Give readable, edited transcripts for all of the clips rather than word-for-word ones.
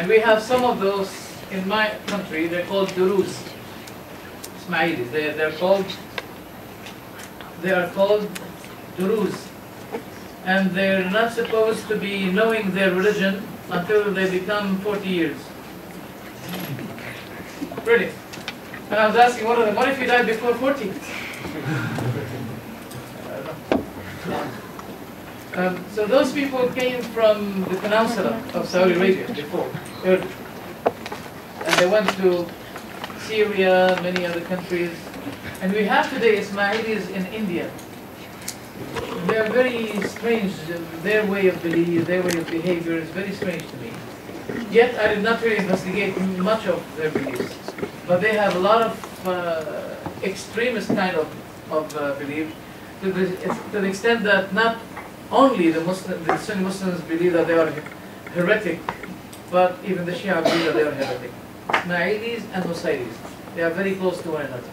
And we have some of those in my country. They're called durus, Ismailis. They are called durus, and they're not supposed to be knowing their religion until they become 40 years. Brilliant. And I was asking one of them, what if you died before 40? So those people came from the peninsula of Saudi Arabia before, and they went to Syria, many other countries. And we have today Ismailis in India. They are very strange. Their way of belief, their way of behavior is very strange to me. Yet I did not really investigate much of their beliefs. But they have a lot of extremist kind of belief, to the extent that not only the Sunni Muslims believe that they are heretic, but even the Shia believe that they are heretic. Ismailis and Nusayris, they are very close to one another.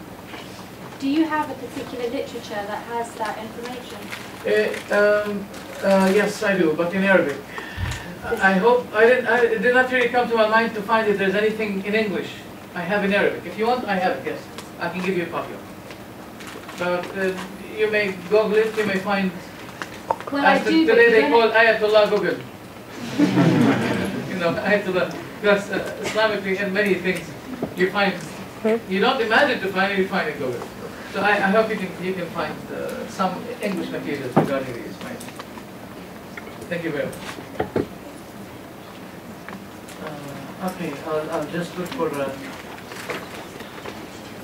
Do you have a particular literature that has that information? Yes, I do, but in Arabic. I hope it did not really come to my mind to find if there's anything in English. I have in Arabic. If you want, I have it. Yes, I can give you a copy of it. But you may Google it. You may find. Well, today they call Ayatollah Google. You know, Ayatollah, because Islamically in many things you find. You don't imagine to find it. You find it Google. So I hope you can find some English materials regarding these. Thank you very much. Okay, I'll just look for.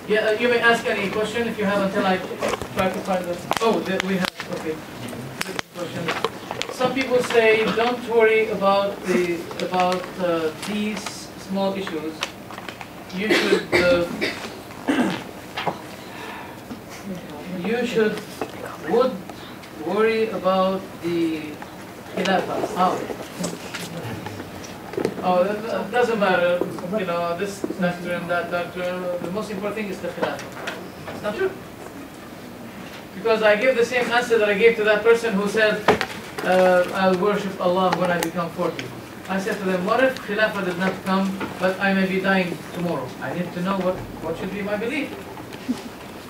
Yeah, you may ask any question if you have until I try to find this. Oh, we have. Okay. Question. Some people say don't worry about these small issues. You would worry about the Khilafah. Oh, it doesn't matter, you know, this doctrine, that doctrine. The most important thing is the Khilafah. It's not true. Because I give the same answer that I gave to that person who said, I'll worship Allah when I become 40. I said to them, what if Khilafah did not come, but I may be dying tomorrow? I need to know what should be my belief.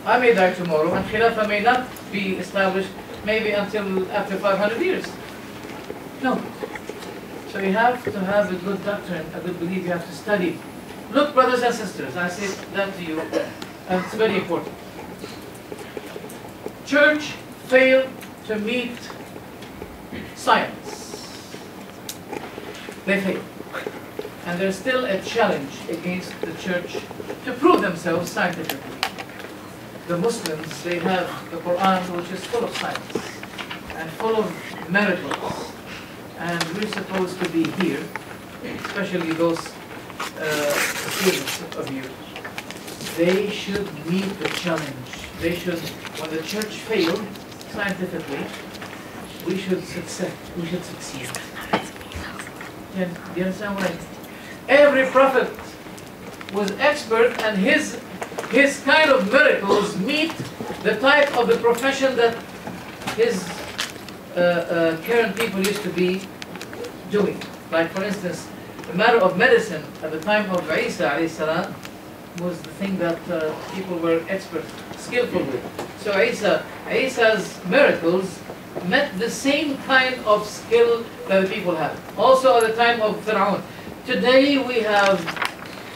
I may die tomorrow, and Khilafah may not be established maybe until after 500 years. No. So you have to have a good doctrine, a good belief. You have to study. Look, brothers and sisters, I say that to you, and it's very important. Church failed to meet science. They failed. And there's still a challenge against the church to prove themselves scientifically. The Muslims, they have the Quran, which is full of science and full of miracles. And we're supposed to be here, especially those students of you. They should meet the challenge. They should, when the church failed scientifically, we should succeed. We should succeed. Do you understand what I mean? Every prophet was expert, and his kind of miracles meet the type of the profession that his current people used to be doing. Like, for instance, the matter of medicine at the time of Isa alayhi salam was the thing that people were expert, skillful with. So Isa's miracles met the same kind of skill that the people had. Also at the time of Fir'aun. Today we have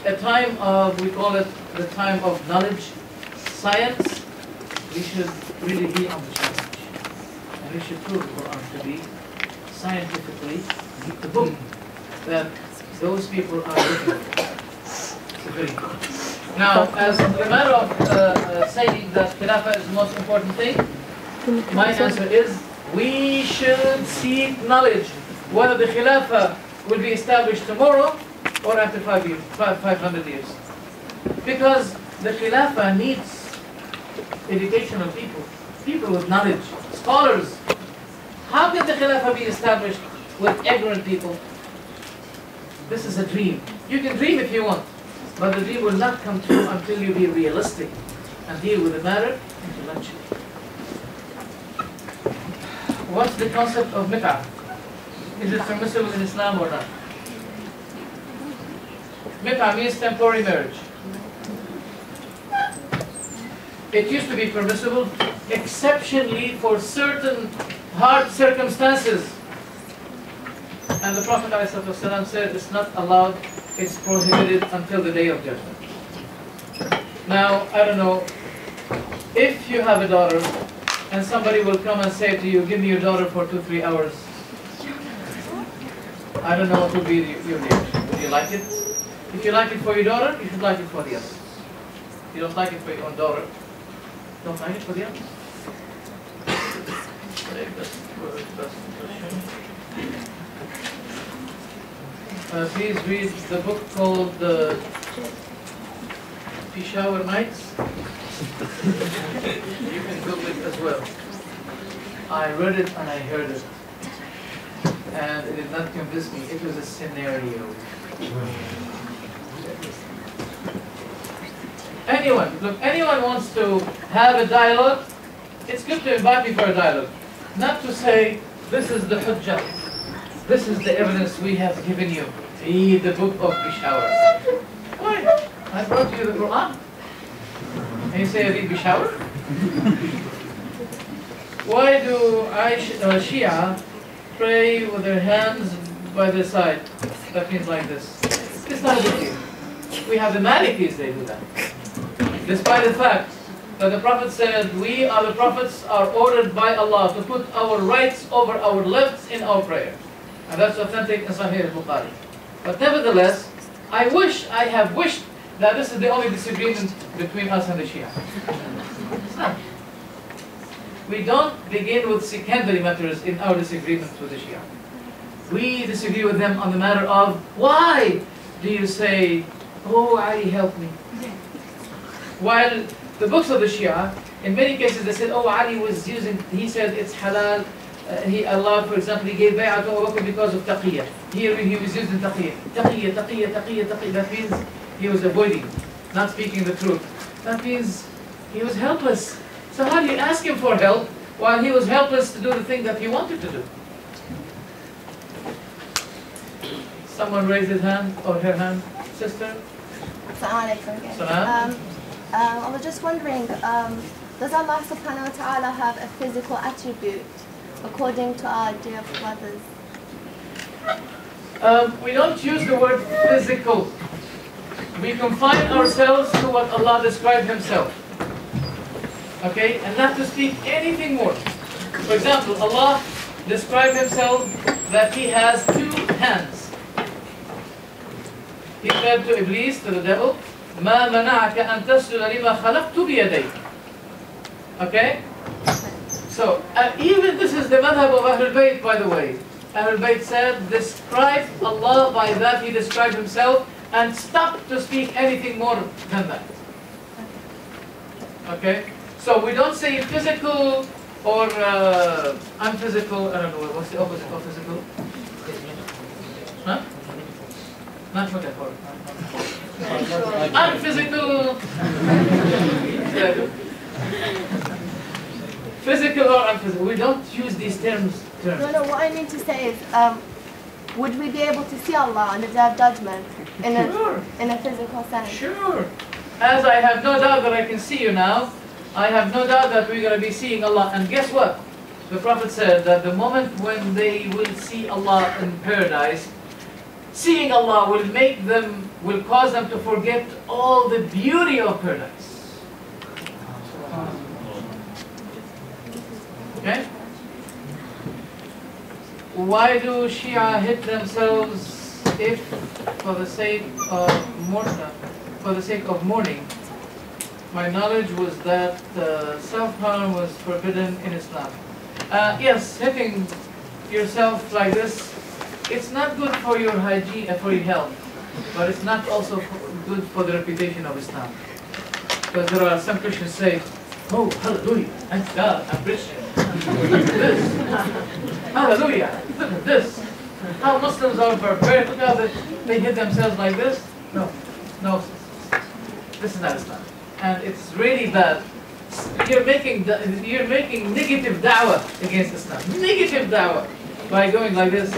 a time of, we call it the time of knowledge, science. We should really be on the challenge. And we should prove the Quran to be scientifically the book that those people are looking for. It's very important. Now, as a matter of saying that Khilafah is the most important thing, my answer is we should seek knowledge whether the Khilafah will be established tomorrow or after 500 years. Because the Khilafah needs educational people, people with knowledge, scholars. How can the Khilafah be established with ignorant people? This is a dream. You can dream if you want, but the dream will not come true until you be realistic and deal with the matter intellectually. What's the concept of mit'ah? Is it permissible in Islam or not? Mit'a means temporary marriage. It used to be permissible exceptionally for certain hard circumstances. And the Prophet ﷺ said it's not allowed, it's prohibited until the day of judgment. Now, I don't know, if you have a daughter and somebody will come and say to you, give me your daughter for 2-3 hours, I don't know what would be your reaction. Would you like it? If you like it for your daughter, you should like it for the others. If you don't like it for your own daughter, don't like it for the others. Please read the book called Peshawar Nights. You can Google it as well. I read it and I heard it. And it did not convince me. It was a scenario. Anyone wants to have a dialogue, it's good to invite me for a dialogue. Not to say, this is the hujjah, this is the evidence we have given you. Read the book of Peshawar. Why? I brought you the Quran. And you say, read Peshawar? Why do Shia pray with their hands by their side? That means like this. It's not a big deal. We have the Malikis, they do that. Despite the fact that the Prophet said, we are the prophets are ordered by Allah to put our rights over our lefts in our prayer. And that's authentic in Sahih al-Bukhari. But nevertheless, I have wished that this is the only disagreement between us and the Shia. It's not. We don't begin with secondary matters in our disagreements with the Shia. We disagree with them on the matter of, why do you say, oh Ali, help me? While the books of the Shia, in many cases they said, oh Ali was using, he said it's halal, Allah, for example, he gave bay'ah to Abu Bakr because of taqiyya. Here he was using taqiyya. Taqiyya. That means he was avoiding, not speaking the truth. That means he was helpless. So how do you ask him for help while he was helpless to do the thing that he wanted to do? Someone raised his hand or her hand. Sister? Assalamu alaikum. I was just wondering, does Allah subhanahu wa ta'ala have a physical attribute according to our idea of brothers? We don't use the word physical. We confine ourselves to what Allah described Himself. Okay? And not to speak anything more. For example, Allah described Himself that He has 2 hands. He said to Iblis, to the devil, مَا مَنَعَكَ أَن تَسْجُدَ لِمَا خَلَقْتُ بِيَدَيْكَ. Okay? So, even this is the madhab of AHLUL BAYT, by the way. AHLUL BAYT said, describe Allah by that He described Himself, and stop to speak anything more than that. Okay? So we don't say physical or unphysical, I don't know, what's the opposite of physical? Huh? Not metaphor. Unphysical. Physical or unphysical. We don't use these terms. No, what I mean to say is, would we be able to see Allah on the Day of Judgment in a physical sense? Sure. As I have no doubt that I can see you now, I have no doubt that we're going to be seeing Allah. And guess what? The Prophet said that the moment when they will see Allah in paradise, seeing Allah will cause them to forget all the beauty of paradise. Okay? Why do Shia hit themselves if for the sake of mourning? My knowledge was that self-harm was forbidden in Islam. Yes, hitting yourself like this, it's not good for your hygiene, for your health, but it's not also good for the reputation of Islam. Because there are some Christians say, oh, hallelujah, thank God, I'm Christian. This, hallelujah, look at this. How Muslims are barbaric, look how they hit themselves like this. No, this is not Islam. And it's really bad. You're making negative da'wah against Islam. Negative da'wah by going like this.